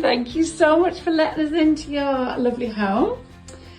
thank you so much for letting us into your lovely home.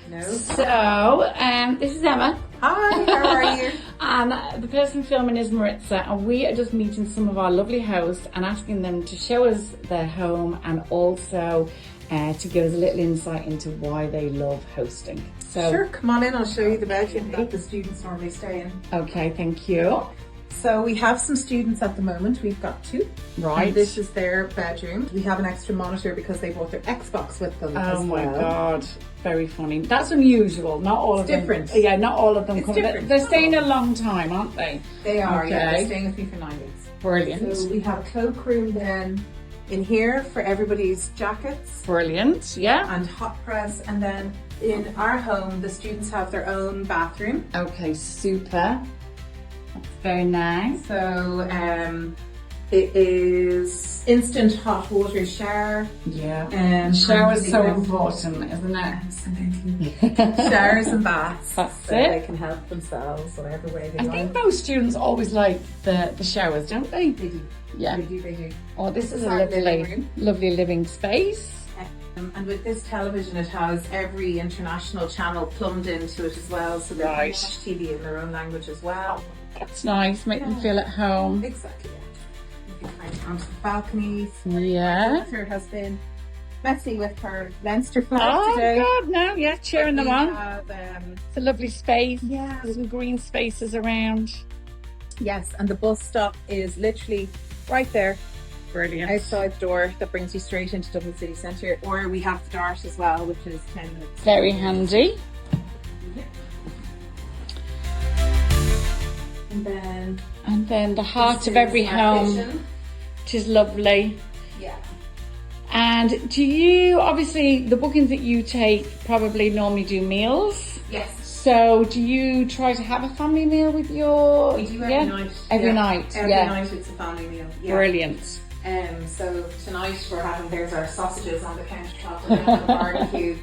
No. So, this is Emma. Hi, how are you? And the person filming is Maritza, and we are just meeting some of our lovely hosts and asking them to show us their home and also to give us a little insight into why they love hosting. So, Sure, come on in, I'll show you the bedroom that the students normally stay in. Okay, thank you. So we have some students at the moment, we've got 2. Right. And this is their bedroom. We have an extra monitor because they brought their Xbox with them as well. Oh my God, very funny. That's unusual, not all of them. Different. Yeah, not all of them come. Different. They're staying a long time, aren't they? They are, Okay. yeah, they're staying with me for 9 weeks. Brilliant. So we have a cloakroom then in here for everybody's jackets. Brilliant, yeah. And hot press, and then in our home the students have their own bathroom. Okay, super. That's very nice. So it is instant hot water shower. Yeah. Shower's so important, isn't it? Absolutely. Showers and baths. That's so it. they can help themselves whatever way they I like. think most students always like the showers, don't they? They do. Yeah. They do. Oh, this is a our living lovely, room. lovely living space. And with this television, it has every international channel plumbed into it as well, so they can Right. watch TV in their own language as well. That's nice, make them feel at home. Exactly. You can climb onto the balconies. Yeah. My daughter has been messy with her Leinster flag Oh today. God, no, yeah, cheering them We on. have, It's a lovely space. Yeah. Little green spaces around. yes, and the bus stop is literally right there Brilliant. outside the door that brings you straight into Dublin City Centre. Or we have the Dart as well, which is 10 minutes. Very handy. And then And then the heart this of every is our home, kitchen. which is lovely. Yeah. And do you, obviously the bookings that you take probably normally do meals. Yes. So do you try to have a family meal with your... We do every night. Every Yeah. night, Every yeah. night it's a family meal. Yeah. Brilliant. So tonight we're having, there's our sausages on the countertop. We're having a barbecue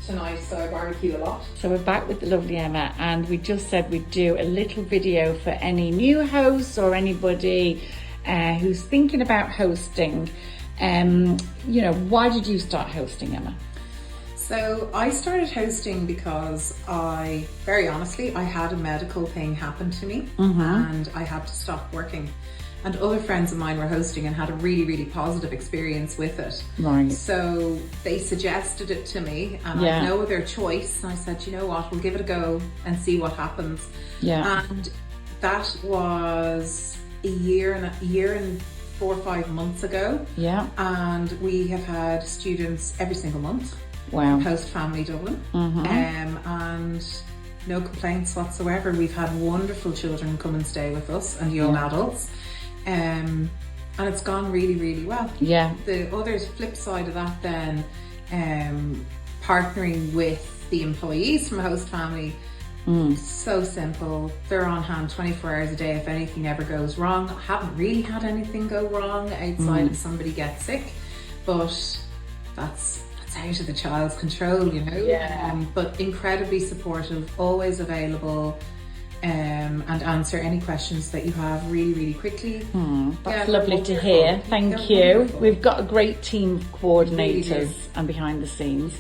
tonight, so I barbecue a lot. So we're back with the lovely Emma, and we just said we'd do a little video for any new hosts or anybody who's thinking about hosting. You know, why did you start hosting, Emma? So I started hosting because very honestly, I had a medical thing happen to me and I had to stop working. And other friends of mine were hosting and had a really, really positive experience with it. Right. So they suggested it to me and I had no other choice. And I said, you know what, we'll give it a go and see what happens. Yeah. And that was a year and 4 or 5 months ago. Yeah. And we have had students every single month. Wow. Post Family Dublin. And no complaints whatsoever. We've had wonderful children come and stay with us and young adults. And it's gone really, really well. Yeah. The other flip side of that then, partnering with the employees from a host family, so simple. They're on hand 24 hours a day if anything ever goes wrong. I haven't really had anything go wrong outside if somebody gets sick, but that's out of the child's control, you know. Yeah. But incredibly supportive, always available, and answer any questions that you have really, really quickly. That's Yeah, lovely they're to hear. wonderful. Thank They're you. wonderful. We've got a great team of coordinators Really and behind the scenes.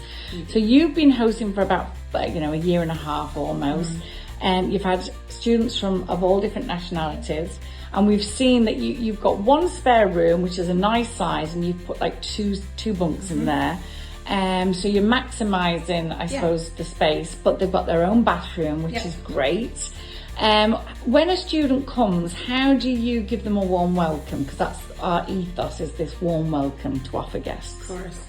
So you've been hosting for about, a year and a half almost. And you've had students of all different nationalities. And we've seen that you've got one spare room, which is a nice size, and you've put like two bunks in there. So you're maximising, I suppose, the space, but they've got their own bathroom, which is great. When a student comes, how do you give them a warm welcome? Because that's our ethos, is this warm welcome to offer guests. Of course.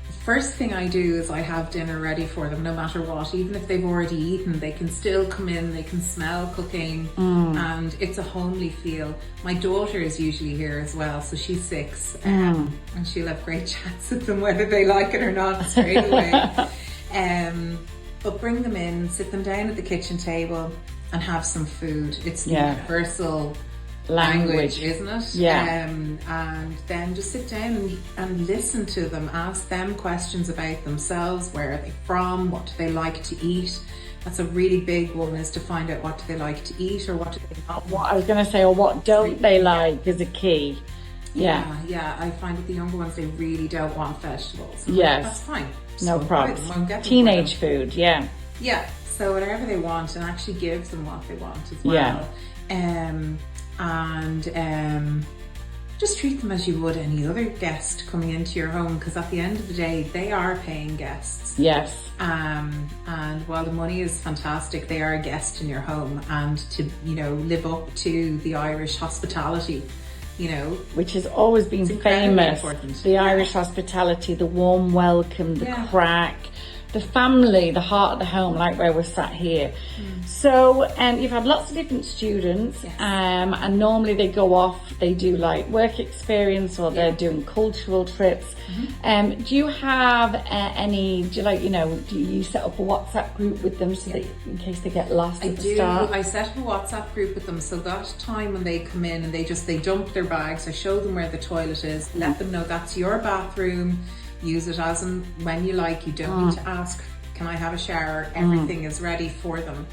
The first thing I do is I have dinner ready for them, no matter what. Even if they've already eaten, they can still come in, they can smell cooking, and it's a homely feel. My daughter is usually here as well, so she's 6, and she'll have great chats with them, whether they like it or not, straight away. But bring them in, sit them down at the kitchen table and have some food. It's the universal language, isn't it? Yeah. And then just sit down and listen to them, ask them questions about themselves. Where are they from? What do they like to eat? That's a really big one, is to find out what do they like to eat or what do they not. What I was going to say, or what don't they like, is a key. Yeah. I find that the younger ones, they really don't want vegetables. Yes. That's fine. No So problem. I'll get them Teenage for them. food, yeah. Yeah. So whatever they want, and actually give them what they want as well. Yeah. Just treat them as you would any other guest coming into your home, because at the end of the day, they are paying guests. Yes. And while the money is fantastic, they are a guest in your home, and to, live up to the Irish hospitality, which has always been famous. Important. The Irish hospitality, the warm welcome, the crack, the family, the heart of the home, like where we're sat here. So you've had lots of different students, and normally they go off, they do like work experience, or they're doing cultural trips. Do you have do you set up a WhatsApp group with them so that in case they get lost at the start? I set up a WhatsApp group with them, so that time when they come in and they dump their bags, I show them where the toilet is, let them know that's your bathroom. Use it as and when you like. You don't need to ask, can I have a shower? Everything is ready for them.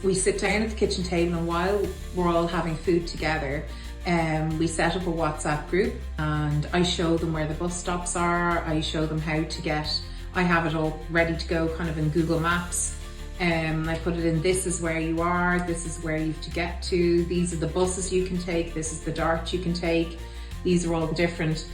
We sit down at the kitchen table, and while we're all having food together, we set up a WhatsApp group, and I show them where the bus stops are. I show them how to get, I have it all ready to go kind of in Google Maps. I put it in, this is where you are, this is where you have to get to, these are the buses you can take, this is the dart you can take. These are all the different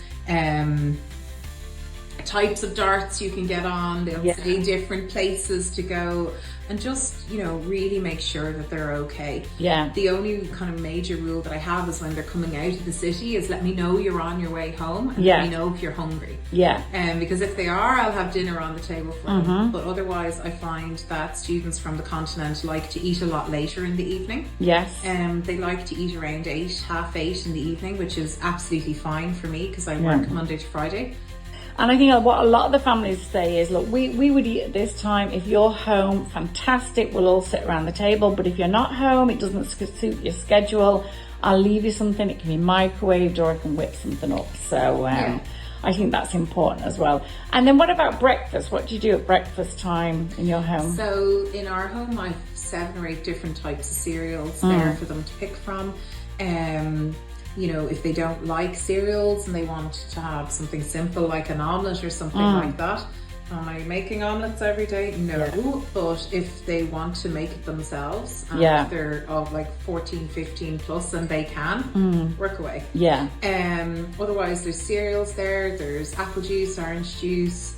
types of darts you can get on. They'll say different places to go, and just really make sure that they're okay. The only kind of major rule that I have is when they're coming out of the city is let me know you're on your way home, and let me know if you're hungry. Because if they are, I'll have dinner on the table for them. But otherwise, I find that students from the continent like to eat a lot later in the evening. They like to eat around 8, 7:30 in the evening, which is absolutely fine for me because I work Monday to Friday. And I think what a lot of the families say is, look, we would eat at this time. If you're home, fantastic, we'll all sit around the table. But if you're not home, it doesn't suit your schedule, I'll leave you something. It can be microwaved, or I can whip something up. So I think that's important as well. And then what about breakfast? What do you do at breakfast time in your home? So in our home, I have 7 or 8 different types of cereals there for them to pick from. If they don't like cereals and they want to have something simple like an omelette or something like that. Am I making omelettes every day? No. But if they want to make it themselves, and if they're of like 14, 15 plus, then they can work away. Otherwise, there's cereals there. There's apple juice, orange juice,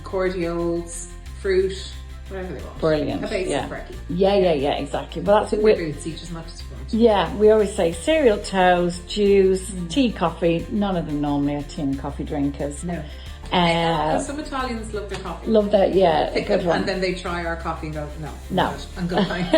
cordials, fruit, whatever they want. Brilliant. A basic brekkie. Yeah, exactly. Well, that's what boots, each as much as you want. Yeah, we always say cereal, toast, juice, tea, coffee. None of them normally are tea and coffee drinkers. No. Some Italians love their coffee. Love that, good one. And then they try our coffee and go, no. I'm good, thanks.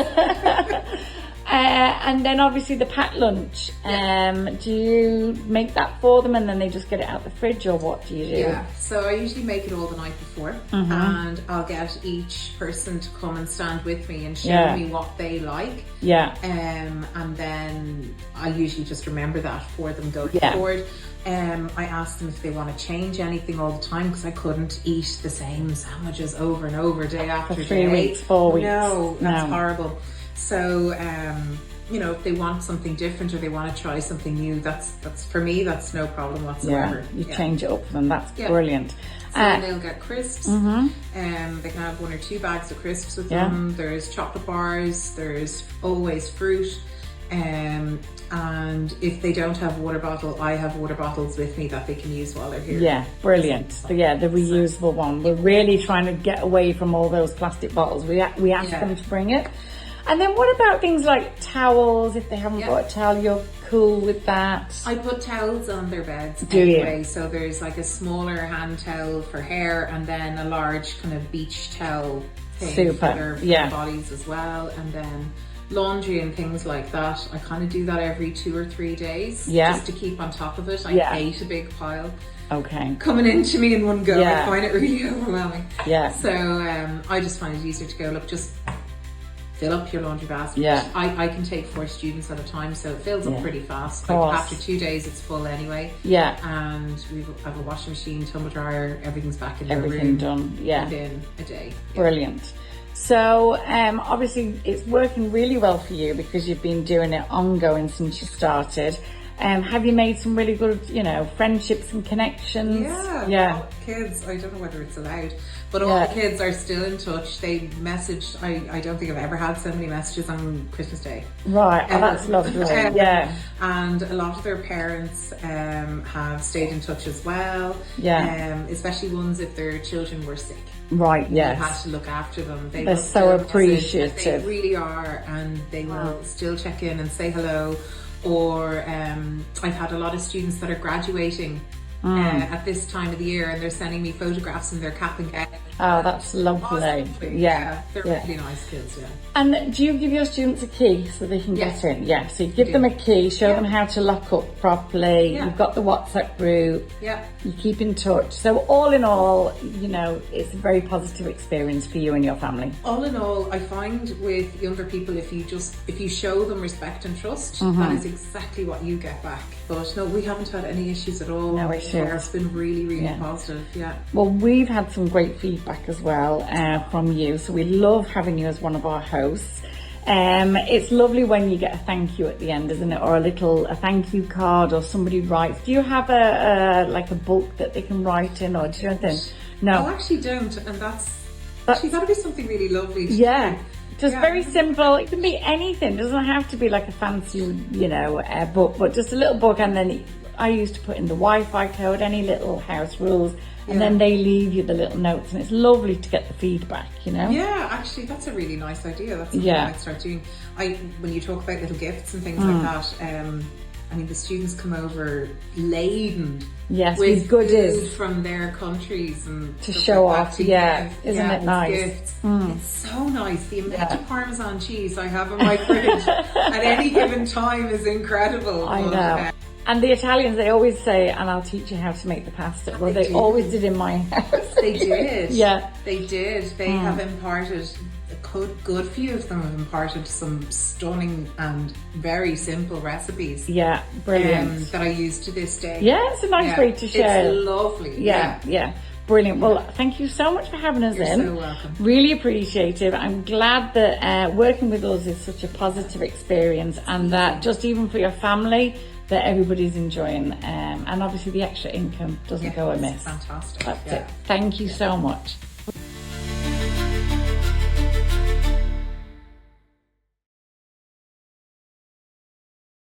And then obviously the packed lunch. Do you make that for them and then they just get it out the fridge, or what do you do? Yeah, so I usually make it all the night before, and I'll get each person to come and stand with me and show me what they like. And then I usually just remember that for them going forward. I asked them if they want to change anything all the time, because I couldn't eat the same sandwiches over and over day after day. For 3 weeks, 4 weeks. No, that's horrible. So, if they want something different or they want to try something new, that's for me, that's no problem whatsoever. You change it up for them, that's brilliant. So they'll get crisps, they can have 1 or 2 bags of crisps with them. There's chocolate bars, there's always fruit. And if they don't have a water bottle, I have water bottles with me that they can use while they're here. Yeah, brilliant. So, the reusable one. We're really trying to get away from all those plastic bottles. We ask them to bring it. And then what about things like towels? If they haven't got a towel, you're cool with that? I put towels on their beds anyway. So there's like a smaller hand towel for hair, and then a large kind of beach towel thing for their bodies as well. And then laundry and things like that, I kind of do that every 2 or 3 days, just to keep on top of it. I hate a big pile coming into me in one go. I find it really overwhelming. So I just find it easier to go, look, just fill up your laundry basket. I can take 4 students at a time, so it fills up pretty fast. Like after 2 days it's full anyway. And we have a washing machine, tumble dryer, everything's back in your room. Everything done, within a day. Brilliant. So obviously it's working really well for you because you've been doing it ongoing since you started. Have you made some really good, you know, friendships and connections? Yeah. All kids, I don't know whether it's allowed, but all the kids are still in touch. They message. I don't think I've ever had so many messages on Christmas Day. Right, that's lovely. Yeah. And a lot of their parents have stayed in touch as well. Yeah. Especially ones if their children were sick. Right, yes. You had to look after them. They're so appreciative. They really are, and they will still check in and say hello. Or I've had a lot of students that are graduating at this time of the year, and they're sending me photographs in their cap and gown. Oh, that's lovely. Yeah. They're really nice kids, yeah. And do you give your students a key so they can get in? Yeah, so you give them a key, show them how to lock up properly. Yeah. You've got the WhatsApp group. Yeah. You keep in touch. So all in all, you know, it's a very positive experience for you and your family. All in all, I find with younger people, if you show them respect and trust, that is exactly what you get back. But no, we haven't had any issues at all. No issues. It's been really, really positive, yeah. Well, we've had some great feedback as well from you. So we love having you as one of our hosts. It's lovely when you get a thank you at the end, isn't it? Or a thank you card, or somebody writes. Do you have a book that they can write in, or do you anything? No, I actually don't, and that's actually got to be something really lovely. Just very simple. It can be anything. It doesn't have to be like a fancy, you know, book, but just a little book. And then I used to put in the Wi-Fi code, any little house rules, and then they leave you the little notes, and it's lovely to get the feedback, you know? Yeah, actually, that's a really nice idea. That's something I might start doing. When you talk about little gifts and things like that, I mean, the students come over laden with goodies food from their countries and to show like off. Isn't it nice? Gifts. It's so nice. The amount of Parmesan cheese I have in my fridge at any given time is incredible. I know. And the Italians, they always say, and I'll teach you how to make the pasta. Well, they always did in my house. They did. They did. They have imparted, a good few of them have imparted some stunning and very simple recipes. Yeah, brilliant. That I use to this day. Yeah, it's a nice way to share. It's lovely. Yeah. Brilliant. Well, thank you so much for having us in. You're so welcome. Really appreciate it. I'm glad that working with us is such a positive experience, and that just even for your family, that everybody's enjoying, and obviously the extra income doesn't go amiss. Fantastic. That's it. Thank you so much.